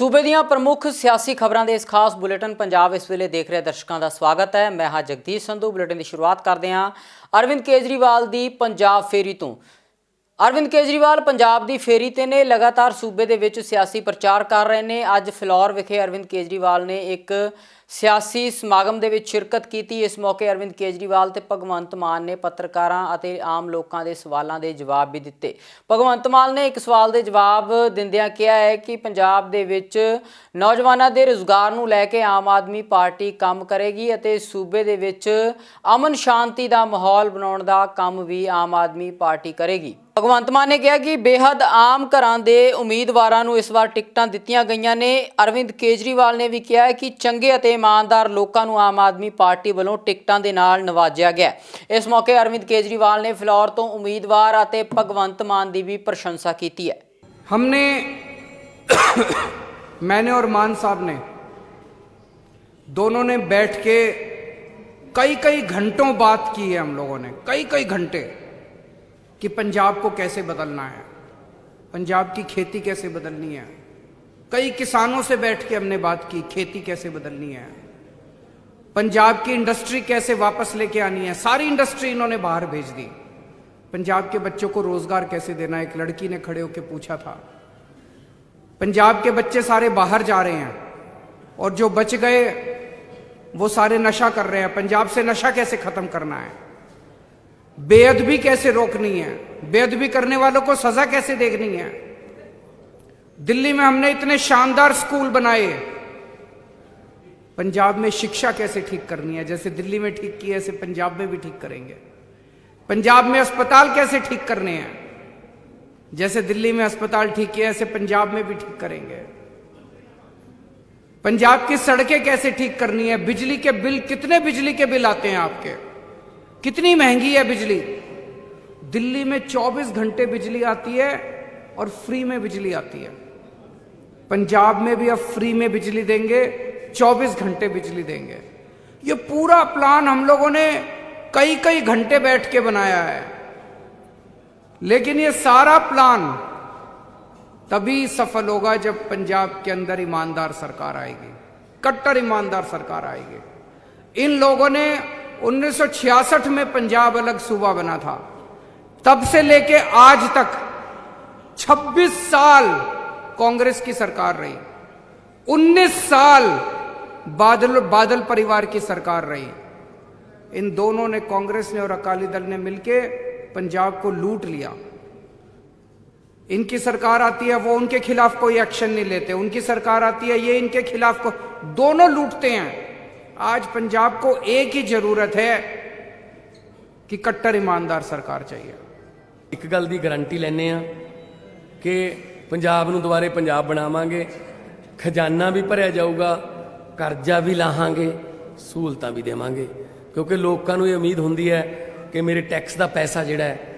सूबे ਦੀਆਂ प्रमुख सियासी खबरों के इस खास बुलेटिन पंजाब इस वेले देख रहे दर्शकों का स्वागत है। मैं हाँ जगदीश संधू। बुलेटिन की शुरुआत करते हैं अरविंद केजरीवाल की पंजाब फेरी तो। अरविंद केजरीवाल पंजाब की फेरी ते ने लगातार सूबे दे विच सियासी प्रचार कर रहे हैं। अज फिलौर विखे अरविंद केजरीवाल ने एक सियासी समागम दे विच शिरकत की। इस मौके अरविंद केजरीवाल ते भगवंत मान ने पत्रकारां अते आम लोगों के सवालों के जवाब भी दिते। भगवंत मान ने एक सवाल के जवाब दिंदियां कहा है कि पंजाब दे विच नौजवानों के रोज़गार नूं लैके आम आदमी पार्टी काम करेगी अते सूबे दे विच अमन शांति का माहौल बनाउण दा काम भी आम आदमी पार्टी करेगी। भगवंत मान ने कहा कि बेहद आम घरां दे उम्मीदवारां नूं इस बार टिकटां दित्तियां गईयां ने। अरविंद केजरीवाल ने भी कहा है कि चंगे अते ईमानदार लोगों नूं आम आदमी पार्टी वालों टिकटां दे नाल नवाजिया गया। इस मौके अरविंद केजरीवाल ने फिलौर तो उम्मीदवार अते भगवंत मान की भी प्रशंसा की है। हमने मैंने और मान साहब ने दोनों ने बैठ के कई घंटों बात की है। हम लोगों ने कई घंटे कि पंजाब को कैसे बदलना है, पंजाब की खेती कैसे बदलनी है। कई किसानों से बैठ के हमने बात की, खेती कैसे बदलनी है, पंजाब की इंडस्ट्री कैसे वापस लेके आनी है। सारी इंडस्ट्री इन्होंने बाहर भेज दी। पंजाब के बच्चों को रोजगार कैसे देना है, एक लड़की ने खड़े होकर पूछा था। पंजाब के बच्चे सारे बाहर जा रहे हैं और जो बच गए वो सारे नशा कर रहे हैं। पंजाब से नशा कैसे खत्म करना है, बेअदबी कैसे रोकनी है, बेअदबी करने वालों को सजा कैसे देखनी है। दिल्ली में हमने इतने शानदार स्कूल बनाए, पंजाब में शिक्षा कैसे ठीक करनी है। जैसे दिल्ली में ठीक की ऐसे पंजाब में भी ठीक करेंगे। पंजाब में अस्पताल कैसे ठीक करने हैं, जैसे दिल्ली में अस्पताल ठीक किया ऐसे पंजाब में भी ठीक करेंगे। पंजाब की सड़कें कैसे ठीक करनी है, बिजली के बिल, कितने बिजली के बिल आते हैं आपके, कितनी महंगी है बिजली। दिल्ली में 24 घंटे बिजली आती है और फ्री में बिजली आती है। पंजाब में भी अब फ्री में बिजली देंगे, 24 घंटे बिजली देंगे। ये पूरा प्लान हम लोगों ने कई घंटे बैठ के बनाया है। लेकिन ये सारा प्लान तभी सफल होगा जब पंजाब के अंदर ईमानदार सरकार आएगी, कट्टर ईमानदार सरकार आएगी। इन लोगों ने 1966 में पंजाब अलग सूबा बना था, तब से लेके आज तक 26 साल कांग्रेस की सरकार रही, 19 साल बादल परिवार की सरकार रही। इन दोनों ने, कांग्रेस ने और अकाली दल ने मिलके पंजाब को लूट लिया। इनकी सरकार आती है, वो उनके खिलाफ कोई एक्शन नहीं लेते। उनकी सरकार आती है, ये इनके खिलाफ को, दोनों लूटते हैं। आज पंजाब को एक ही जरूरत है कि कट्टर ईमानदार सरकार चाहिए। एक गल की गारंटी लैने आ कि पंजाब नूं दुबारे पंजाब बनावांगे, खजाना भी भरिया जाऊगा, करजा भी लाहांगे, सहूलतां भी देवांगे। क्योंकि लोगों को ये उम्मीद होंदी है कि मेरे टैक्स का पैसा जिहड़ा है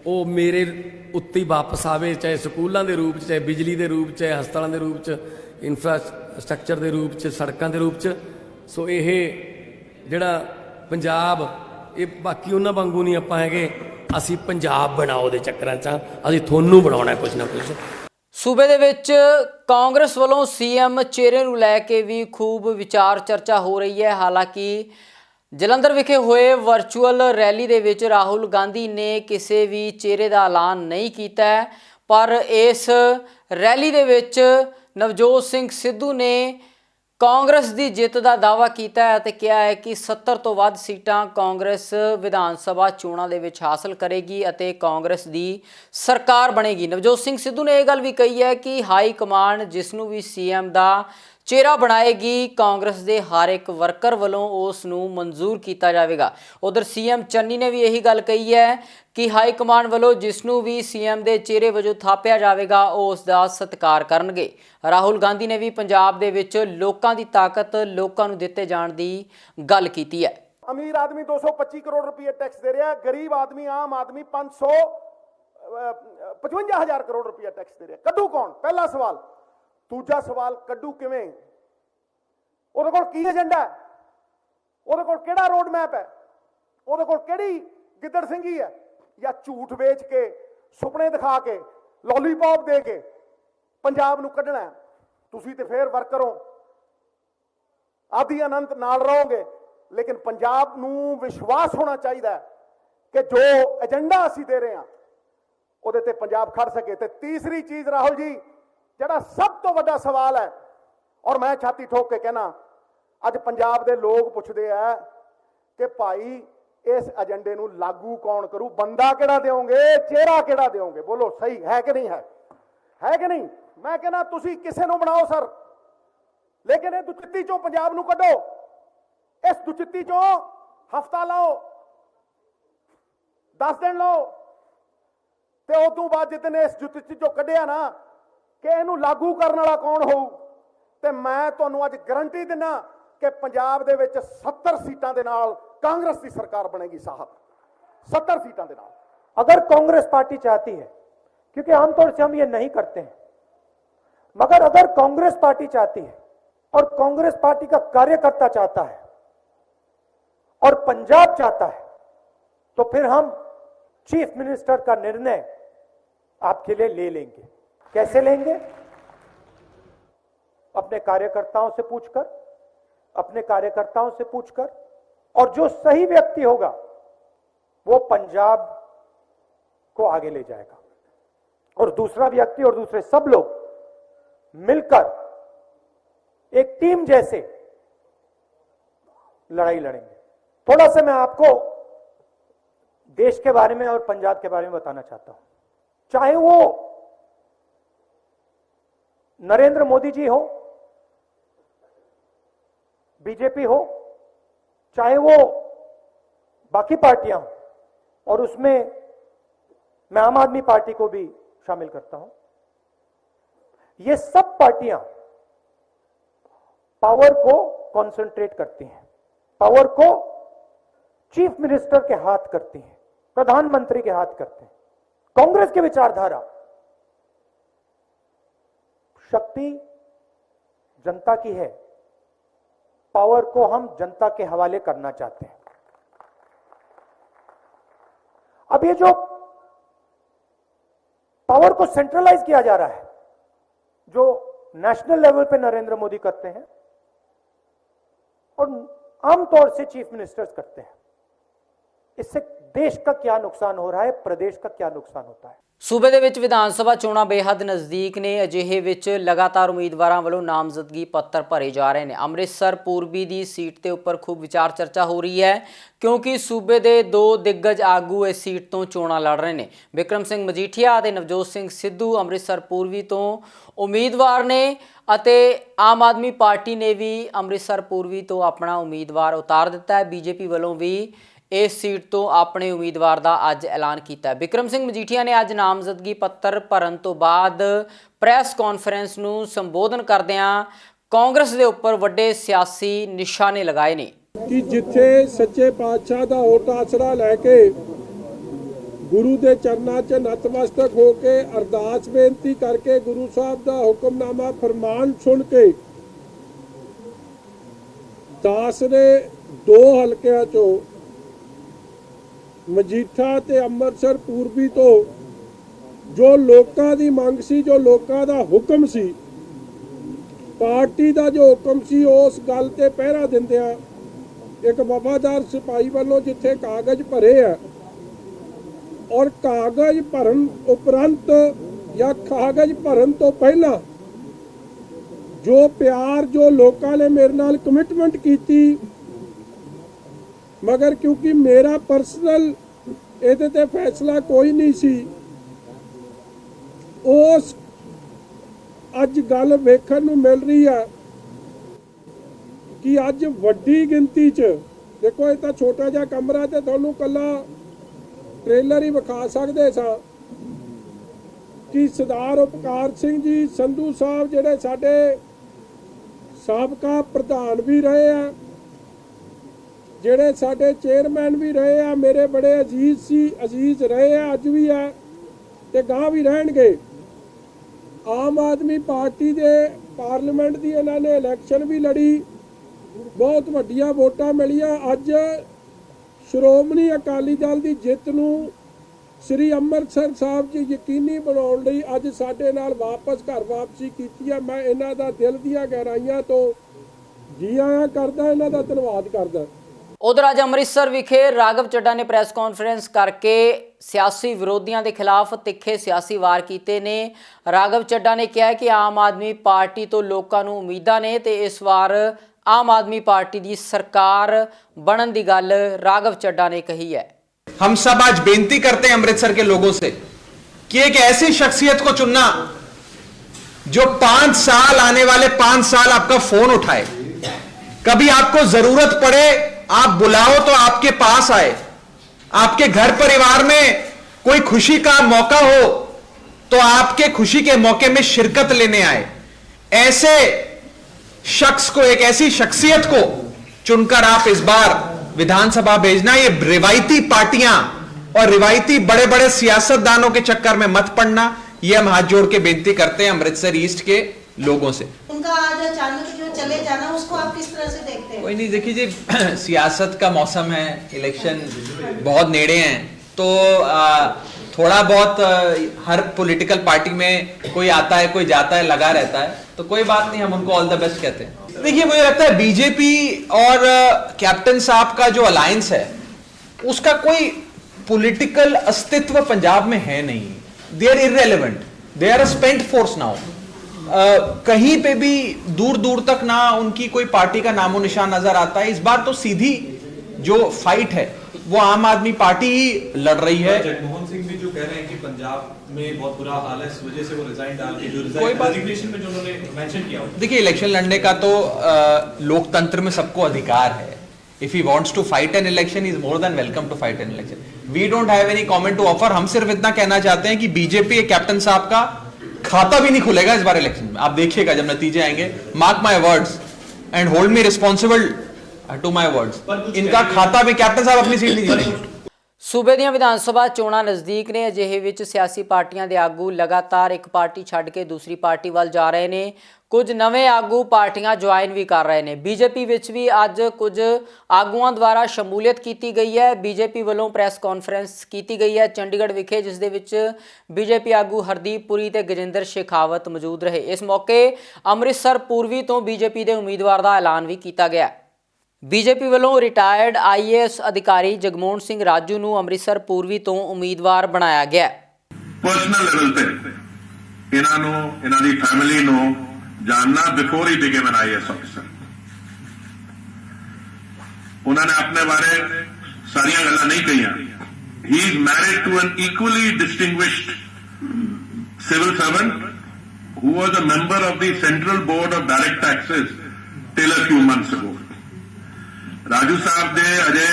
वो मेरे उत्ते ही वापस आवे, चाहे स्कूलों के रूप चाहे बिजली के रूप चाहे हस्पतालों के रूप इंफ्रास्ट्रक्चर के रूप सड़कों के रूप। सो ये जिहड़ा पंजाब ये बाकी उन्हां वांगू नहीं आपां हैगे असीं पंजाब बनाओ दे चक्करां च असीं तुहानूं बनाउणा कुछ ना कुछ। सूबे दे विच कांग्रेस वालों सीएम चेहरे नूं लैके भी खूब विचार चर्चा हो रही है। हालांकि जलंधर विखे होए वर्चुअल रैली दे विच राहुल गांधी ने किसी भी चेहरे का ऐलान नहीं किया, पर इस रैली दे विच नवजोत सिंह सिद्धू ने कांग्रेस की जित का दावा किया है। कहा है कि 70 तो वध सीटां कांग्रेस विधान सभा चोणां दे विच हासिल करेगी अते कांग्रेस की सरकार बनेगी। नवजोत सिंह सिद्धू ने यह गल भी कही है कि हाई कमान जिसनूं भी सीएम का चेहरा बनाएगी, कांग्रेस के हर एक वर्कर वालों उस नूं मंजूर किया जाएगा। उधर सीएम चन्नी ने भी यही गल कही है कि हाई कमान वालों जिसनूं भी सीएम के चेहरे वजों थापिया जाएगा उसका सत्कार करनगे। राहुल गांधी ने भी पंजाब दे विच लोकां दी ताकत लोकां नूं दिते जाण दी गल कीती है। अमीर आदमी 225 करोड़ रुपये टैक्स दे रहा है, गरीब आदमी आम आदमी 555 हजार करोड़ रुपया टैक्स दे रहा है। कड्डू कौन? पहला सवाल। दूजा सवाल, कड्डू किवें? ਉਹਦੇ ਕੋਲ ਕੀ ਏਜੰਡਾ ਹੈ, ਉਹਦੇ ਕੋਲ ਕਿਹੜਾ ਰੋਡ ਮੈਪ ਹੈ, ਉਹਦੇ ਕੋਲ ਕਿਹੜੀ ਗਿੱਦੜ ਸਿੰਘੀ ਹੈ, ਜਾਂ ਝੂਠ ਵੇਚ ਕੇ ਸੁਪਨੇ ਦਿਖਾ ਕੇ लॉलीपॉप दे के पंजाब नूं कढ़ना है। ਤੁਸੀਂ ਤੇ ਫੇਰ ਵਰਕਰ ਹੋ, ਆਦਿ ਅਨੰਤ ਨਾਲ ਰਹੋਗੇ, ਲੇਕਿਨ ਪੰਜਾਬ ਨੂੰ ਵਿਸ਼ਵਾਸ ਹੋਣਾ ਚਾਹੀਦਾ ਹੈ ਕਿ ਜੋ ਏਜੰਡਾ ਅਸੀਂ ਦੇ ਰਹੇ ਹਾਂ ਉਹਦੇ ਤੇ ਪੰਜਾਬ ਖੜ ਸਕੇ। ਤੇ ਤੀਸਰੀ ਚੀਜ਼ ਰਾਹੁਲ ਜੀ, ਜਿਹੜਾ ਸਭ ਤੋਂ ਵੱਡਾ ਸਵਾਲ ਹੈ, ਔਰ ਮੈਂ ਛਾਤੀ ਠੋਕ ਕੇ ਕਹਿਣਾ, ਅੱਜ ਪੰਜਾਬ ਦੇ ਲੋਕ ਪੁੱਛਦੇ ਆ ਕਿ ਭਾਈ ਇਸ ਏਜੰਡੇ ਨੂੰ ਲਾਗੂ ਕੌਣ ਕਰੂ, ਬੰਦਾ ਕਿਹੜਾ ਦਿਓਗੇ, ਚਿਹਰਾ ਕਿਹੜਾ ਦਿਓਗੇ, ਬੋਲੋ ਸਹੀ ਹੈ ਕਿ ਨਹੀਂ ਹੈ ਕਿ ਨਹੀਂ। ਮੈਂ ਕਹਿੰਦਾ ਤੁਸੀਂ ਕਿਸੇ ਨੂੰ ਬਣਾਓ ਸਰ, ਲੇਕਿਨ ਇਹ ਦੁਚਿੱਤੀ ਚੋਂ ਪੰਜਾਬ ਨੂੰ ਕੱਢੋ। ਇਸ ਦੁਚਿੱਤੀ ਚੋਂ ਹਫਤਾ ਲਾਓ, 10 ਦਿਨ ਲਾਓ, ਤੇ ਉਦੋਂ ਬਾਅਦ ਜਿੱਦਨ ਇਸ ਦੁਚਿੱਤੀ ਚੋਂ ਕੱਢਿਆ ਨਾ ਕਿ ਇਹਨੂੰ ਲਾਗੂ ਕਰਨ ਵਾਲਾ ਕੌਣ ਹੋਊ, ਤੇ ਮੈਂ ਤੁਹਾਨੂੰ ਅੱਜ ਗਾਰੰਟੀ ਦਿੰਦਾ कि पंजाब दे विच 70 सीटां दे नाल कांग्रेस की सरकार बनेगी साहब, 70 सीटां दे नाल। अगर कांग्रेस पार्टी चाहती है, क्योंकि आमतौर से हम ये नहीं करते हैं, मगर अगर कांग्रेस पार्टी चाहती है और कांग्रेस पार्टी का कार्यकर्ता चाहता है और पंजाब चाहता है, तो फिर हम चीफ मिनिस्टर का निर्णय आपके लिए ले लेंगे। कैसे लेंगे? अपने कार्यकर्ताओं से पूछकर, अपने कार्यकर्ताओं से पूछकर, और जो सही व्यक्ति होगा वो पंजाब को आगे ले जाएगा, और दूसरा व्यक्ति और दूसरे सब लोग मिलकर एक टीम जैसे लड़ाई लड़ेंगे। थोड़ा सा मैं आपको देश के बारे में और पंजाब के बारे में बताना चाहता हूं। चाहे वो नरेंद्र मोदी जी हो, बीजेपी हो, चाहे वो बाकी पार्टियां हो, और उसमें मैं आम आदमी पार्टी को भी शामिल करता हूं, ये सब पार्टियां पावर को कंसंट्रेट करती हैं, पावर को चीफ मिनिस्टर के हाथ करती हैं, प्रधानमंत्री के हाथ करते हैं। कांग्रेस की विचारधारा, शक्ति जनता की है, पावर को हम जनता के हवाले करना चाहते हैं। अब ये जो पावर को सेंट्रलाइज किया जा रहा है, जो नेशनल लेवल पे नरेंद्र मोदी करते हैं और आमतौर से चीफ मिनिस्टर्स करते हैं, इससे देश का क्या नुकसान हो रहा है, प्रदेश का क्या नुकसान होता है। सूबे ਦੇ ਵਿੱਚ ਵਿਧਾਨ ਸਭਾ ਚੋਣਾਂ ਬੇहद ਨਜ਼ਦੀਕ ਨੇ। ਅਜਿਹੇ ਵਿੱਚ ਲਗਾਤਾਰ ਉਮੀਦਵਾਰਾਂ ਵੱਲੋਂ ਨਾਮਜ਼ਦਗੀ ਪੱਤਰ ਭਰੇ ਜਾ ਰਹੇ ਨੇ। ਅੰਮ੍ਰਿਤਸਰ ਪੂਰਬੀ ਦੀ ਸੀਟ ਤੇ ਉੱਪਰ ਖੂਬ ਵਿਚਾਰ ਚਰਚਾ ਹੋ ਰਹੀ ਹੈ, ਕਿਉਂਕਿ ਸੂਬੇ ਦੇ ਦੋ ਦਿੱਗਜ ਆਗੂ ਇਸ ਸੀਟ ਤੋਂ ਚੋਣਾਂ ਲੜ ਰਹੇ ਨੇ। ਬਿਕਰਮ ਸਿੰਘ ਮਜੀਠੀਆ ਅਤੇ ਨਵਜੋਤ ਸਿੰਘ ਸਿੱਧੂ ਅੰਮ੍ਰਿਤਸਰ ਪੂਰਬੀ ਤੋਂ ਉਮੀਦਵਾਰ ਨੇ, ਅਤੇ ਆਮ ਆਦਮੀ ਪਾਰਟੀ ਨੇ ਵੀ ਅੰਮ੍ਰਿਤਸਰ ਪੂਰਬੀ ਤੋਂ ਆਪਣਾ ਉਮੀਦਵਾਰ ਉਤਾਰ ਦਿੱਤਾ ਹੈ। ਬੀਜੇਪੀ ਵੱਲੋਂ ਵੀ ਇਸ ਸੀਟ ਤੋਂ ਆਪਣੇ ਉਮੀਦਵਾਰ ਦਾ ਅੱਜ ਐਲਾਨ ਕੀਤਾ ਹੈ। ਬਿਕਰਮ ਸਿੰਘ ਮਜੀਠੀਆ ਨੇ ਅੱਜ ਨਾਮਜ਼ਦਗੀ ਪੱਤਰ ਭਰਨ ਤੋਂ ਬਾਅਦ ਪ੍ਰੈਸ ਕਾਨਫਰੰਸ ਨੂੰ ਸੰਬੋਧਨ ਕਰਦਿਆਂ ਕਾਂਗਰਸ ਦੇ ਉੱਪਰ ਵੱਡੇ ਸਿਆਸੀ ਨਿਸ਼ਾਨੇ ਲਗਾਏ ਨੇ ਕਿ ਜਿੱਥੇ ਸੱਚੇ ਪਾਤਸ਼ਾਹ ਦਾ ਓਟ ਆਸਰਾ ਲੈ ਕੇ ਗੁਰੂ ਦੇ ਚਰਨਾਂ 'ਚ ਨਤਮਸਤਕ ਹੋ ਕੇ ਅਰਦਾਸ ਬੇਨਤੀ ਕਰਕੇ ਗੁਰੂ ਸਾਹਿਬ ਦਾ ਹੁਕਮਨਾਮਾ ਫਰਮਾਨ ਸੁਣ ਕੇ ਦਾਸ ਨੇ ਦੋ ਹਲਕਿਆਂ 'ਚੋਂ ਮਜੀਠਾ ਤੇ ਅੰਮ੍ਰਿਤਸਰ ਪੂਰਬੀ ਤੋਂ ਜੋ ਲੋਕਾਂ ਦੀ ਮੰਗ ਸੀ, ਜੋ ਲੋਕਾਂ ਦਾ ਹੁਕਮ ਸੀ, ਪਾਰਟੀ ਦਾ ਜੋ ਹੁਕਮ ਸੀ, ਉਸ ਗੱਲ ਤੇ ਪਹਿਰਾ ਦਿੰਦਿਆਂ ਇੱਕ ਵਫਾਦਾਰ ਸਿਪਾਹੀ ਵੱਲੋਂ ਜਿੱਥੇ ਕਾਗਜ਼ ਭਰੇ ਆ ਔਰ ਕਾਗਜ਼ ਭਰਨ ਉਪਰੰਤ ਜਾਂ ਕਾਗਜ਼ ਭਰਨ ਤੋਂ ਪਹਿਲਾਂ ਜੋ ਪਿਆਰ ਜੋ ਲੋਕਾਂ ਨੇ ਮੇਰੇ ਨਾਲ ਕਮਿਟਮੈਂਟ ਕੀਤੀ, मगर क्योंकि मेरा पर्सनल ਇਹਦੇ ਤੇ फैसला कोई नहीं सी, उस ਅੱਜ ਗੱਲ ਵੇਖਣ ਨੂੰ ਮਿਲ ਰਹੀ ਹੈ ਕਿ ਅੱਜ ਵੱਡੀ ਗਿਣਤੀ 'ਚ, ਦੇਖੋ ਇਹ ਤਾਂ ਛੋਟਾ ਜਿਹਾ ਕਮਰਾ ਤੇ ਤੁਹਾਨੂੰ ਕੱਲਾ ਟ੍ਰੇਲਰ ਹੀ ਵਿਖਾ ਸਕਦੇ ਸਾਂ ਕਿ ਸਰਦਾਰ ਉਪਕਾਰ ਸਿੰਘ ਜੀ ਸੰਧੂ ਸਾਹਿਬ ਜਿਹੜੇ ਸਾਡੇ ਸਾਬਕਾ ਪ੍ਰਧਾਨ ਵੀ ਰਹੇ ਆ, ਜਿਹੜੇ ਸਾਡੇ ਚੇਅਰਮੈਨ ਵੀ ਰਹੇ ਆ, ਮੇਰੇ ਬੜੇ ਅਜ਼ੀਜ਼ ਰਹੇ ਆ, ਅੱਜ ਵੀ ਆ ਤੇ ਗਾਂ ਵੀ ਰਹਿਣਗੇ। ਆਮ ਆਦਮੀ ਪਾਰਟੀ ਦੇ ਪਾਰਲੀਮੈਂਟ ਦੀ ਇਹਨਾਂ ਨੇ ਇਲੈਕਸ਼ਨ ਵੀ ਲੜੀ, ਬਹੁਤ ਵੱਡੀਆਂ ਵੋਟਾਂ ਮਿਲੀਆਂ। ਅੱਜ ਸ਼੍ਰੋਮਣੀ ਅਕਾਲੀ ਦਲ ਦੀ ਜਿੱਤ ਨੂੰ ਸ੍ਰੀ ਅੰਮ੍ਰਿਤਸਰ ਸਾਹਿਬ 'ਚ ਯਕੀਨੀ ਬਣਾਉਣ ਲਈ ਅੱਜ ਸਾਡੇ ਨਾਲ ਵਾਪਸ ਘਰ ਵਾਪਸੀ ਕੀਤੀ ਹੈ। ਮੈਂ ਇਹਨਾਂ ਦਾ ਦਿਲ ਦੀਆਂ ਗਹਿਰਾਈਆਂ ਤੋਂ ਜੀ ਆਇਆਂ ਕਰਦਾ, ਇਹਨਾਂ ਦਾ ਧੰਨਵਾਦ ਕਰਦਾ। ਉਧਰ ਅੱਜ ਅੰਮ੍ਰਿਤਸਰ ਵਿਖੇ ਰਾਘਵ ਚੱਡਾ ਨੇ ਪ੍ਰੈਸ ਕਾਨਫਰੰਸ ਕਰਕੇ ਸਿਆਸੀ ਵਿਰੋਧੀਆਂ ਦੇ ਖਿਲਾਫ ਤਿੱਖੇ ਸਿਆਸੀ ਵਾਰ ਕੀਤੇ ਨੇ। ਰਾਘਵ ਚੱਡਾ ਨੇ ਕਿਹਾ ਕਿ ਆਮ ਆਦਮੀ ਪਾਰਟੀ ਤੋਂ ਲੋਕਾਂ ਨੂੰ ਉਮੀਦਾਂ ਨੇ ਤੇ ਇਸ ਵਾਰ ਆਮ ਆਦਮੀ ਪਾर्टी ਦੀ ਸਰਕਾਰ ਬਣਨ ਦੀ ਗੱਲ राघव चड्डा ने कही है। हम सब आज बेनती करते हैं अमृतसर के लोगों से कि एक ऐसी शख्सियत को चुनना जो 5 साल, आने वाले 5 साल आपका फोन उठाए, कभी आपको जरूरत पड़े आप बुलाओ तो आपके पास आए, आपके घर परिवार में कोई खुशी का मौका हो तो आपके खुशी के मौके में शिरकत लेने आए। ऐसे शख्स को, एक ऐसी शख्सियत को चुनकर आप इस बार विधानसभा भेजना। ये रिवायती पार्टियां और रिवायती बड़े बड़े सियासतदानों के चक्कर में मत पड़ना, ये हम हाथ जोड़ के बेनती करते हैं अमृतसर ईस्ट के लोगों से। उनका आज अचानक जो चले जाना, उसको आप किस तरह से देखते हैं? कोई नहीं, देखिए जी सियासत का मौसम है, इलेक्शन बहुत नेड़े हैं, तो थोड़ा बहुत हर पॉलिटिकल पार्टी में कोई आता है कोई जाता है, लगा रहता है, तो कोई बात नहीं, हम उनको ऑल द बेस्ट कहते हैं। देखिए मुझे लगता है बीजेपी और कैप्टन साहब का जो अलायंस है उसका कोई पॉलिटिकल अस्तित्व पंजाब में है नहीं। They are irrelevant, they are a spent force now. कहीं पे भी दूर दूर तक ना उनकी कोई पार्टी का नामो निशान नजर आता है। इस बार तो सीधी जो फाइट है वो आम आदमी पार्टी ही लड़ रही है। जगमोहन सिंह भी जो कह रहे हैं कि पंजाब में बहुत बुरा हाल है, इस वजह से वो रिजाइन डाल के जो रेजिग्नेशन में जो उन्होंने मेंशन किया। देखिए इलेक्शन लड़ने का तो लोकतंत्र में सबको अधिकार है। If he wants to fight an election, is more than welcome to fight an election. We don't have any comment to offer. हम सिर्फ इतना कहना चाहते हैं कि बीजेपी कैप्टन साहब का खाता भी नहीं खुलेगा इस बार इलेक्शन में। आप देखिएगा जब नतीजे आएंगे, mark my words and hold me responsible to my words, इनका खाता भी कैप्टन साहब अपनी सीट नहीं जीतेंगे। सूबे ਦੀਆਂ ਵਿਧਾਨ ਸਭਾ ਚੋਣਾਂ ਨਜ਼ਦੀਕ ਨੇ। ਅਜਿਹੇ ਵਿੱਚ ਸਿਆਸੀ ਪਾਰਟੀਆਂ ਦੇ ਆਗੂ ਲਗਾਤਾਰ ਇੱਕ ਪਾਰਟੀ ਛੱਡ ਕੇ ਦੂਸਰੀ ਪਾਰਟੀ ਵੱਲ ਜਾ ਰਹੇ ਨੇ। ਕੁਝ ਨਵੇਂ ਆਗੂ ਪਾਰਟੀਆਂ ਜੁਆਇਨ ਵੀ ਕਰ ਰਹੇ ਨੇ। ਬੀਜੇਪੀ ਵਿੱਚ ਵੀ ਅੱਜ ਕੁਝ ਆਗੂਆਂ ਦੁਆਰਾ ਸ਼ਮੂਲੀਅਤ ਕੀਤੀ ਗਈ ਹੈ। ਬੀਜੇਪੀ ਵੱਲੋਂ ਪ੍ਰੈਸ ਕਾਨਫਰੰਸ ਕੀਤੀ ਗਈ ਹੈ ਚੰਡੀਗੜ੍ਹ ਵਿਖੇ, ਜਿਸ ਦੇ ਵਿੱਚ ਬੀਜੇਪੀ ਆਗੂ ਹਰਦੀਪ ਪੁਰੀ ਤੇ ਗਜਿੰਦਰ ਸ਼ੇਖਾਵਤ ਮੌਜੂਦ ਰਹੇ। ਇਸ ਮੌਕੇ ਅੰਮ੍ਰਿਤਸਰ ਪੂਰਬੀ ਤੋਂ ਬੀਜੇਪੀ ਦੇ ਉਮੀਦਵਾਰ ਦਾ ਐਲਾਨ ਵੀ ਕੀਤਾ ਗਿਆ। ਬੀਜੇਪੀ ਵੱਲੋਂ ਰਿਟਾਇਰਡ IAS ਅਧਿਕਾਰੀ ਜਗਮੋਹਨ ਸਿੰਘ ਰਾਜੂ ਨੂੰ ਅੰਮ੍ਰਿਤਸਰ ਪੂਰਬੀ ਤੋਂ ਉਮੀਦਵਾਰ ਬਣਾਇਆ ਗਿਆ। ਪਰਸਨਲ ਲੈਵਲ ਤੇ ਇਹਨਾਂ ਨੂੰ, ਇਹਨਾਂ ਦੀ ਫੈਮਿਲੀ ਨੂੰ ਜਾਣਨਾ before he became an IAS officer. ਉਹਨਾਂ ਨੇ ਆਪਣੇ ਬਾਰੇ ਸਾਰੀਆਂ ਗੱਲਾਂ ਨਹੀਂ ਕਹੀਆਂ। He is married to an equally distinguished civil servant who was a member of the Central Board of Direct Taxes till a few months ago. Raju ਸਾਹਿਬ ਦੇ ਅਜੇ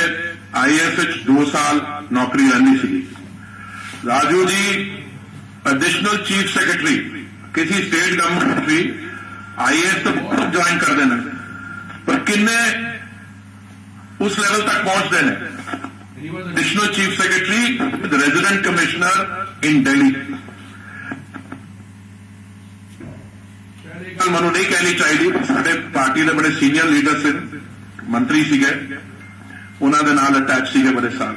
IAS ਵਿੱਚ 2 ਸਾਲ ਨੌਕਰੀ ਰਹਿੰਦੀ ਸੀ। Raju ji additional chief secretary ਕਿਸੇ ਸਟੇਟ ਗਵਰਨਮੈਂਟ ਦੀ IAS ਤੋਂ join ਕਰਦੇ ਨੇ, ਪਰ ਕਿੰਨੇ ਉਸ ਲੈਵਲ ਤੱਕ ਪਹੁੰਚਦੇ ਨੇ? Additional chief secretary with resident commissioner in Delhi. ਗੱਲ ਮੈਨੂੰ ਨਹੀਂ ਕਹਿਣੀ ਚਾਹੀਦੀ। ਸਾਡੇ ਪਾਰਟੀ ਦੇ ਬੜੇ ਸੀਨੀਅਰ ਲੀਡਰ ਸੀ, ਮੰਤਰੀ ਸੀਗੇ, ਉਹਨਾਂ ਦੇ ਨਾਲ ਅਟੈਚ ਸੀਗੇ ਬੜੇ ਸਾਲ।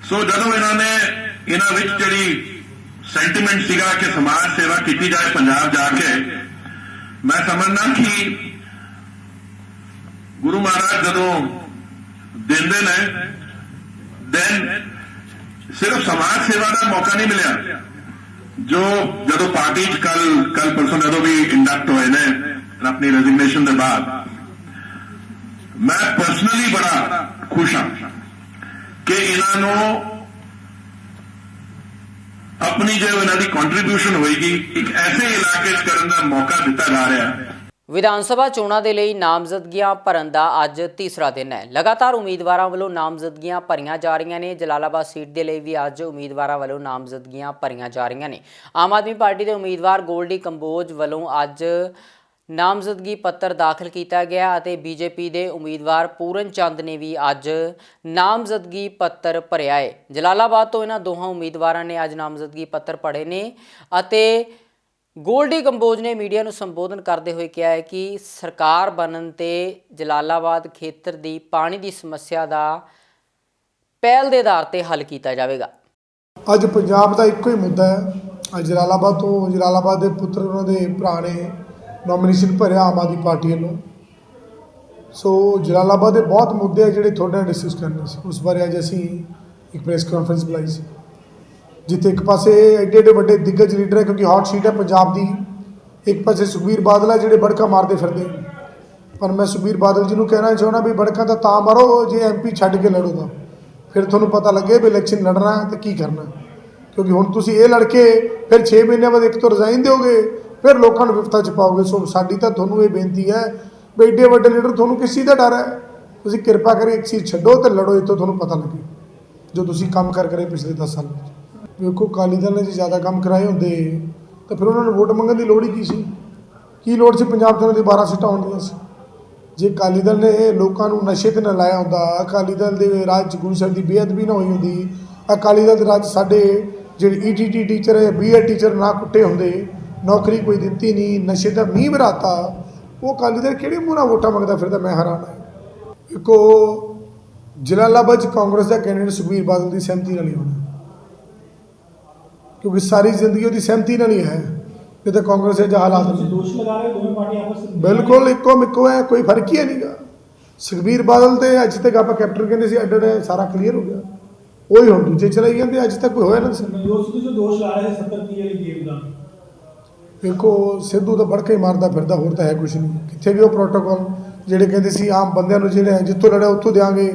ਸੋ ਜਦੋਂ ਇਹਨਾਂ ਵਿੱਚ ਜਿਹੜੀ ਸੈਂਟੀਮੈਂਟ ਸੀਗਾ ਕਿ ਸਮਾਜ ਸੇਵਾ ਕੀਤੀ ਜਾਏ ਪੰਜਾਬ ਜਾ ਕੇ, ਮੈਂ ਸਮਝਦਾ ਕਿ ਗੁਰੂ ਮਹਾਰਾਜ ਜਦੋਂ ਦਿੰਦੇ ਨੇ ਦੈਨ ਸਿਰਫ ਸਮਾਜ ਸੇਵਾ ਦਾ ਮੌਕਾ ਨਹੀਂ ਮਿਲਿਆ। ਜੋ ਜਦੋਂ ਪਾਰਟੀ ਚ ਕੱਲ ਪਰਸੋਂ ਜਦੋਂ ਵੀ ਇੰਡਕਟ ਹੋਏ ਨੇ ਆਪਣੀ ਰੈਜ਼ਿਗਨੇਸ਼ਨ ਦੇ ਬਾਅਦ, ਮੈਂ ਪਰਸਨਲੀ ਬੜਾ ਖੁਸ਼ ਹਾਂ ਕਿ ਇਹਨਾਂ ਨੂੰ ਆਪਣੀ ਜੋ ਇਹਨਾਂ ਦੀ ਕੰਟਰੀਬਿਊਸ਼ਨ ਹੋਏਗੀ ਇੱਕ ਐਸੇ ਇਲਾਕੇ 'ਚ ਕਰਨ ਦਾ ਮੌਕਾ ਦਿੱਤਾ ਜਾ ਰਿਹਾ ਹੈ। ਵਿਧਾਨ ਸਭਾ ਚੋਣਾਂ ਦੇ ਲਈ ਨਾਮਜ਼ਦਗੀਆਂ ਭਰਨ ਦਾ ਅੱਜ ਤੀਸਰਾ ਦਿਨ ਹੈ। ਲਗਾਤਾਰ ਉਮੀਦਵਾਰਾਂ ਵੱਲੋਂ ਨਾਮਜ਼ਦਗੀਆਂ ਭਰੀਆਂ ਜਾ ਰਹੀਆਂ ਨੇ। ਜਲਾਲਾਬਾਦ ਸੀਟ ਦੇ ਲਈ ਵੀ ਅੱਜ ਉਮੀਦਵਾਰਾਂ ਵੱਲੋਂ ਨਾਮਜ਼ਦਗੀਆਂ ਭਰੀਆਂ ਜਾ ਰਹੀਆਂ ਨੇ। ਆਮ ਆਦਮੀ ਪਾਰਟੀ ਦੇ ਉਮੀਦਵਾਰ ਗੋਲਡੀ ਕੰਬੋਜ ਵੱਲੋਂ ਅੱਜ ਨਾਮਜ਼ਦਗੀ ਪੱਤਰ ਦਾਖਲ ਕੀਤਾ ਗਿਆ ਅਤੇ ਬੀਜੇਪੀ ਦੇ ਉਮੀਦਵਾਰ ਪੂਰਨ ਚੰਦ ਨੇ ਵੀ ਅੱਜ ਨਾਮਜ਼ਦਗੀ ਪੱਤਰ ਭਰਿਆ ਹੈ। ਜਲਾਲਾਬਾਦ ਤੋਂ ਇਹਨਾਂ ਦੋਹਾਂ ਉਮੀਦਵਾਰਾਂ ਨੇ ਅੱਜ ਨਾਮਜ਼ਦਗੀ ਪੱਤਰ ਭਰੇ ਨੇ ਅਤੇ ਗੋਲਡੀ ਕੰਬੋਜ ਨੇ ਮੀਡੀਆ ਨੂੰ ਸੰਬੋਧਨ ਕਰਦੇ ਹੋਏ ਕਿਹਾ ਹੈ ਕਿ ਸਰਕਾਰ ਬਣਨ ਤੇ ਜਲਾਲਾਬਾਦ ਖੇਤਰ ਦੀ ਪਾਣੀ ਦੀ ਸਮੱਸਿਆ ਦਾ ਪਹਿਲ ਦੇ ਆਧਾਰ ਤੇ ਹੱਲ ਕੀਤਾ ਜਾਵੇਗਾ। ਅੱਜ ਪੰਜਾਬ ਦਾ ਇੱਕੋ ਹੀ ਮੁੱਦਾ ਹੈ। ਅੱਜ ਜਲਾਲਾਬਾਦ ਤੋਂ ਜਲਾਲਾਬਾਦ ਦੇ ਪੁੱਤਰ ਉਹਨਾਂ ਦੇ ਭਰਾ ਨੇ ਨੋਮੀਨੇਸ਼ਨ ਭਰਿਆ ਆਮ ਆਦਮੀ ਪਾਰਟੀ ਵੱਲੋਂ। ਸੋ ਜਲਾਲਾਬਾਦ ਦੇ ਬਹੁਤ ਮੁੱਦੇ ਆ ਜਿਹੜੇ ਤੁਹਾਡੇ ਨਾਲ ਡਿਸਕਸ ਕਰਨੇ ਸੀ। ਉਸ ਬਾਰੇ ਅੱਜ ਅਸੀਂ ਇੱਕ ਪ੍ਰੈਸ ਕਾਨਫਰੰਸ ਬੁਲਾਈ ਸੀ, ਜਿੱਥੇ ਇੱਕ ਪਾਸੇ ਐਡੇ ਐਡੇ ਵੱਡੇ ਦਿੱਗਜ ਲੀਡਰ ਹੈ, ਕਿਉਂਕਿ ਹੌਟ ਸੀਟ ਹੈ ਪੰਜਾਬ ਦੀ। ਇੱਕ ਪਾਸੇ ਸੁਖਬੀਰ ਬਾਦਲ ਹੈ ਜਿਹੜੇ ਬੜਕਾ ਮਾਰਦੇ ਫਿਰਦੇ। ਪਰ ਮੈਂ ਸੁਖਬੀਰ ਬਾਦਲ ਜੀ ਨੂੰ ਕਹਿਣਾ ਚਾਹੁੰਦਾ ਵੀ ਬੜਕਾ ਤਾਂ ਮਾਰੋ ਜੇ MP ਛੱਡ ਕੇ ਲੜੋ, ਤਾਂ ਫਿਰ ਤੁਹਾਨੂੰ ਪਤਾ ਲੱਗੇ ਵੀ ਇਲੈਕਸ਼ਨ ਲੜਨਾ ਤੇ ਕੀ ਕਰਨਾ। ਕਿਉਂਕਿ ਹੁਣ ਤੁਸੀਂ ਇਹ ਲੜ ਕੇ ਫਿਰ 6 ਮਹੀਨਿਆਂ ਬਾਅਦ ਇੱਕ ਤੋਂ ਰਿਜ਼ਾਈਨ ਦਿਓਗੇ, ਫਿਰ ਲੋਕਾਂ ਨੂੰ ਵਿਪਤਾ 'ਚ ਪਾਓਗੇ। ਸੋ ਸਾਡੀ ਤਾਂ ਤੁਹਾਨੂੰ ਇਹ ਬੇਨਤੀ ਹੈ ਵੀ ਐਡੇ ਵੱਡੇ ਲੀਡਰ ਤੁਹਾਨੂੰ ਕਿਸ ਚੀਜ਼ ਦਾ ਡਰ ਹੈ? ਤੁਸੀਂ ਕਿਰਪਾ ਕਰਕੇ ਇੱਕ ਚੀਜ਼ ਛੱਡੋ ਅਤੇ ਲੜੋ, ਇਹ ਤੋਂ ਤੁਹਾਨੂੰ ਪਤਾ ਲੱਗੇ ਜੋ ਤੁਸੀਂ ਕੰਮ ਕਰ ਕਰੇ ਪਿਛਲੇ 10 ਸਾਲ ਵਿੱਚ। ਵੇਖੋ ਅਕਾਲੀ ਦਲ ਨੇ ਜੇ ਜ਼ਿਆਦਾ ਕੰਮ ਕਰਾਏ ਹੁੰਦੇ ਤਾਂ ਫਿਰ ਉਹਨਾਂ ਨੂੰ ਵੋਟ ਮੰਗਣ ਦੀ ਲੋੜ ਹੀ ਕੀ ਸੀ? ਕੀ ਲੋੜ ਸੀ ਪੰਜਾਬ 'ਚ ਉਹਨਾਂ ਦੀ 12 ਸੀਟਾਂ ਆਉਂਦੀਆਂ ਸੀ? ਜੇ ਅਕਾਲੀ ਦਲ ਨੇ ਲੋਕਾਂ ਨੂੰ ਨਸ਼ੇ 'ਤੇ ਨਾ ਲਾਇਆ ਹੁੰਦਾ, ਅਕਾਲੀ ਦਲ ਦੇ ਰਾਜ 'ਚ ਗੁਰੂ ਸਾਹਿਬ ਦੀ ਬੇਅਦਬੀ ਨਾ ਹੋਈ ਹੁੰਦੀ, ਅਕਾਲੀ ਦਲ ਦੇ ਰਾਜ ਸਾਡੇ ਜਿਹੜੇ ETT ਟੀਚਰ ਹੈ, BEd ਟੀਚਰ ਨਾ ਕੁੱਟੇ ਹੁੰਦੇ, ਨੌਕਰੀ ਕੋਈ ਦਿੱਤੀ ਨਹੀਂ, ਨਸ਼ੇ ਦਾ ਮੀਂਹ ਵਰਾਤਾ, ਉਹ ਅਕਾਲੀ ਦਲ ਕਿਹੜੇ ਮੂੰਹ ਨਾਲ ਵੋਟਾਂ ਮੰਗਦਾ ਫਿਰਦਾ? ਮੈਂ ਹੈਰਾਨ ਹਾਂ। ਇੱਕੋ ਜਲਾਲਾਬਾਦ 'ਚ ਕਾਂਗਰਸ ਦਾ ਕੈਂਡੀਡੇਟ ਸੁਖਬੀਰ ਬਾਦਲ ਦੀ ਸਹਿਮਤੀ ਨਾਲ ਹੀ ਹੋਣਾ, ਕਿਉਂਕਿ ਸਾਰੀ ਜ਼ਿੰਦਗੀ ਉਹਦੀ ਸਹਿਮਤੀ ਨਾਲ ਹੀ ਹੈ। ਇਹ ਤਾਂ ਕਾਂਗਰਸ ਦੇ ਹਾਲਾਤ ਦੋਸ਼ ਲਗਾ ਰਹੇ ਦੋਵੇਂ ਪਾਰਟੀਆਂ ਆਪਸ ਵਿੱਚ ਬਿਲਕੁਲ ਇੱਕੋ ਹੈ, ਕੋਈ ਫਰਕ ਹੀ ਨਹੀਂ ਗਾ। ਸੁਖਬੀਰ ਬਾਦਲ ਤੇ ਅੱਜ ਤੱਕ ਆਪਾਂ ਕੈਪਟਨ ਕਹਿੰਦੇ ਸੀ ਅੱਡ ਸਾਰਾ ਕਲੀਅਰ ਹੋ ਗਿਆ, ਉਹੀ ਹੁਣ ਦੂਜੇ ਚਲਾਈ ਜਾਂਦੇ। ਅੱਜ ਤੱਕ ਕੋਈ ਹੋਇਆ ਨਾ ਦੋਸ਼ ਲਾ ਰਹੇ 70 ਵਾਲੀ ਗੇਮ ਦਾ। ਦੇਖੋ ਸਿੱਧੂ ਤਾਂ ਬੜਕੇ ਮਾਰਦਾ ਫਿਰਦਾ, ਹੋਰ ਤਾਂ ਹੈ ਕੁਛ ਨਹੀਂ। ਕਿੱਥੇ ਵੀ ਉਹ ਪ੍ਰੋਟੋਕਾਲ ਜਿਹੜੇ ਕਹਿੰਦੇ ਸੀ ਆਮ ਬੰਦਿਆਂ ਨੂੰ ਜਿਹੜੇ ਜਿੱਥੋਂ ਲੜਿਆ ਉੱਥੋਂ ਦਿਆਂਗੇ,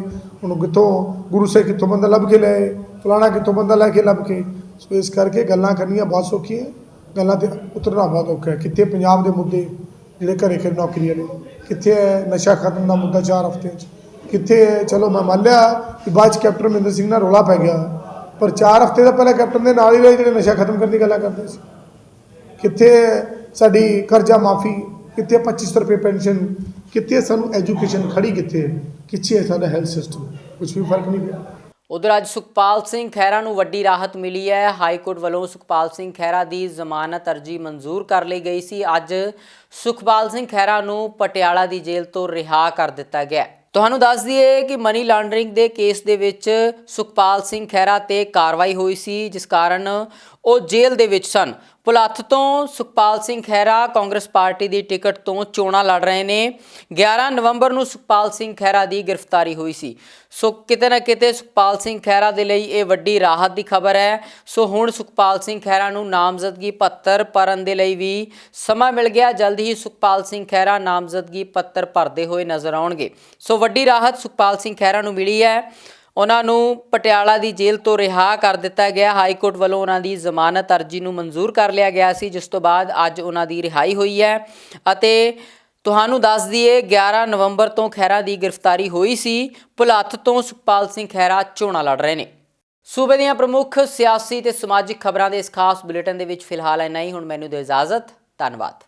ਉਹਨੂੰ ਕਿੱਥੋਂ ਗੁਰੂ ਸਾਹਿਬ ਕਿੱਥੋਂ ਬੰਦਾ ਲੱਭ ਕੇ ਲਿਆਏ, ਫਲਾਣਾ ਕਿੱਥੋਂ ਬੰਦਾ ਲੈ ਕੇ ਲੱਭ ਕੇ। ਸੋ ਇਸ ਕਰਕੇ ਗੱਲਾਂ ਕਰਨੀਆਂ ਬਹੁਤ ਸੌਖੀਆਂ, ਗੱਲਾਂ 'ਤੇ ਉਤਰਨਾ ਬਹੁਤ ਔਖਾ ਹੈ। ਕਿੱਥੇ ਪੰਜਾਬ ਦੇ ਮੁੱਦੇ ਜਿਹੜੇ ਘਰੇ ਘਰੇ ਨੌਕਰੀ ਵਾਲੇ, ਕਿੱਥੇ ਹੈ ਨਸ਼ਾ ਖਤਮ ਦਾ ਮੁੱਦਾ 4 ਹਫ਼ਤਿਆਂ 'ਚ, ਕਿੱਥੇ ਹੈ? ਚਲੋ ਮੈਂ ਮੰਨ ਲਿਆ ਕਿ ਬਾਅਦ 'ਚ ਕੈਪਟਨ ਅਮਰਿੰਦਰ ਸਿੰਘ ਨਾਲ ਰੌਲਾ ਪੈ ਗਿਆ, ਪਰ 4 ਹਫ਼ਤੇ ਦਾ ਪਹਿਲਾਂ ਕੈਪਟਨ ਦੇ ਨਾਲ ਹੀ ਰਹੇ ਜਿਹੜੇ ਨਸ਼ਾ ਖਤਮ ਕਰਨ ਦੀ ਗੱਲਾਂ ਕਰਦੇ ਸੀ। ਕਿੱਥੇ ਸਾਡੀ ਕਰਜ਼ਾ ਮਾਫੀ, ਕਿੱਥੇ 2500 ਰੁਪਏ ਪੈਨਸ਼ਨ, ਕਿੱਥੇ ਸਾਨੂੰ ਐਜੂਕੇਸ਼ਨ ਖੜੀ, ਕਿੱਥੇ ਹੈ ਸਾਡਾ ਹੈਲਥ ਸਿਸਟਮ? ਕੁਛ ਵੀ ਫਰਕ ਨਹੀਂ ਪਿਆ। ਉਧਰ ਅੱਜ ਸੁਖਪਾਲ ਸਿੰਘ ਖਹਿਰਾ ਨੂੰ ਵੱਡੀ ਰਾਹਤ ਮਿਲੀ ਹੈ। ਹਾਈ ਕੋਰਟ ਵੱਲੋਂ ਸੁਖਪਾਲ ਸਿੰਘ ਖਹਿਰਾ ਦੀ ਜ਼ਮਾਨਤ ਅਰਜੀ ਮਨਜ਼ੂਰ ਕਰ ਲਈ ਗਈ ਸੀ। ਅੱਜ ਸੁਖਪਾਲ ਸਿੰਘ ਖਹਿਰਾ ਨੂੰ ਪਟਿਆਲਾ ਦੀ ਜੇਲ੍ਹ ਤੋਂ ਰਿਹਾ ਕਰ ਦਿੱਤਾ ਗਿਆ। ਤੁਹਾਨੂੰ ਦੱਸ ਦਈਏ ਕਿ ਮਨੀ ਲਾਂਡਰਿੰਗ ਦੇ ਕੇਸ ਦੇ ਵਿੱਚ ਸੁਖਪਾਲ ਸਿੰਘ ਖਹਿਰਾ ਤੇ ਕਾਰਵਾਈ ਹੋਈ ਸੀ, ਜਿਸ ਕਾਰਨ ਉਹ ਜੇਲ੍ਹ ਦੇ ਵਿੱਚ ਸਨ। ਭੁਲੱਥ ਤੋਂ ਸੁਖਪਾਲ ਸਿੰਘ ਖਹਿਰਾ ਕਾਂਗਰਸ ਪਾਰਟੀ ਦੀ ਟਿਕਟ ਤੋਂ ਚੋਣਾਂ ਲੜ ਰਹੇ ਨੇ। 11 ਨਵੰਬਰ ਨੂੰ ਸੁਖਪਾਲ ਸਿੰਘ ਖਹਿਰਾ ਦੀ ਗ੍ਰਿਫਤਾਰੀ ਹੋਈ ਸੀ। ਸੋ ਕਿਤੇ ਨਾ ਕਿਤੇ ਸੁਖਪਾਲ ਸਿੰਘ ਖਹਿਰਾ ਦੇ ਲਈ ਇਹ ਵੱਡੀ ਰਾਹਤ ਦੀ ਖਬਰ ਹੈ। ਸੋ ਹੁਣ ਸੁਖਪਾਲ ਸਿੰਘ ਖਹਿਰਾ ਨੂੰ ਨਾਮਜ਼ਦਗੀ ਪੱਤਰ ਭਰਨ ਦੇ ਲਈ ਵੀ ਸਮਾਂ ਮਿਲ ਗਿਆ। ਜਲਦ ਹੀ ਸੁਖਪਾਲ ਸਿੰਘ ਖਹਿਰਾ ਨਾਮਜ਼ਦਗੀ ਪੱਤਰ ਭਰਦੇ ਹੋਏ ਨਜ਼ਰ ਆਉਣਗੇ। ਸੋ ਵੱਡੀ ਰਾਹਤ ਸੁਖਪਾਲ ਸਿੰਘ ਖਹਿਰਾ ਨੂੰ ਮਿਲੀ ਹੈ। ਉਹਨਾਂ ਨੂੰ ਪਟਿਆਲਾ ਦੀ ਜੇਲ੍ਹ ਤੋਂ ਰਿਹਾ ਕਰ ਦਿੱਤਾ ਗਿਆ। ਹਾਈ ਕੋਰਟ ਵੱਲੋਂ ਉਹਨਾਂ ਦੀ ਜ਼ਮਾਨਤ ਅਰਜੀ ਨੂੰ ਮਨਜ਼ੂਰ ਕਰ ਲਿਆ ਗਿਆ ਸੀ, ਜਿਸ ਤੋਂ ਬਾਅਦ ਅੱਜ ਉਹਨਾਂ ਦੀ ਰਿਹਾਈ ਹੋਈ ਹੈ। ਅਤੇ ਤੁਹਾਨੂੰ ਦੱਸ ਦਈਏ 11 ਨਵੰਬਰ ਤੋਂ ਖਹਿਰਾ ਦੀ ਗ੍ਰਿਫਤਾਰੀ ਹੋਈ ਸੀ। ਭੁਲੱਥ ਤੋਂ ਸੁਖਪਾਲ ਸਿੰਘ ਖਹਿਰਾ ਚੋਣਾਂ ਲੜ ਰਹੇ ਨੇ। ਸੂਬੇ ਦੀਆਂ ਪ੍ਰਮੁੱਖ ਸਿਆਸੀ ਤੇ ਸਮਾਜਿਕ ਖਬਰਾਂ ਦੇ ਇਸ ਖਾਸ ਬੁਲੇਟਿਨ ਦੇ ਵਿੱਚ ਫਿਲਹਾਲ ਇੰਨਾ ਹੀ। ਹੁਣ ਮੈਨੂੰ ਦਿਓ ਇਜਾਜ਼ਤ। ਧੰਨਵਾਦ।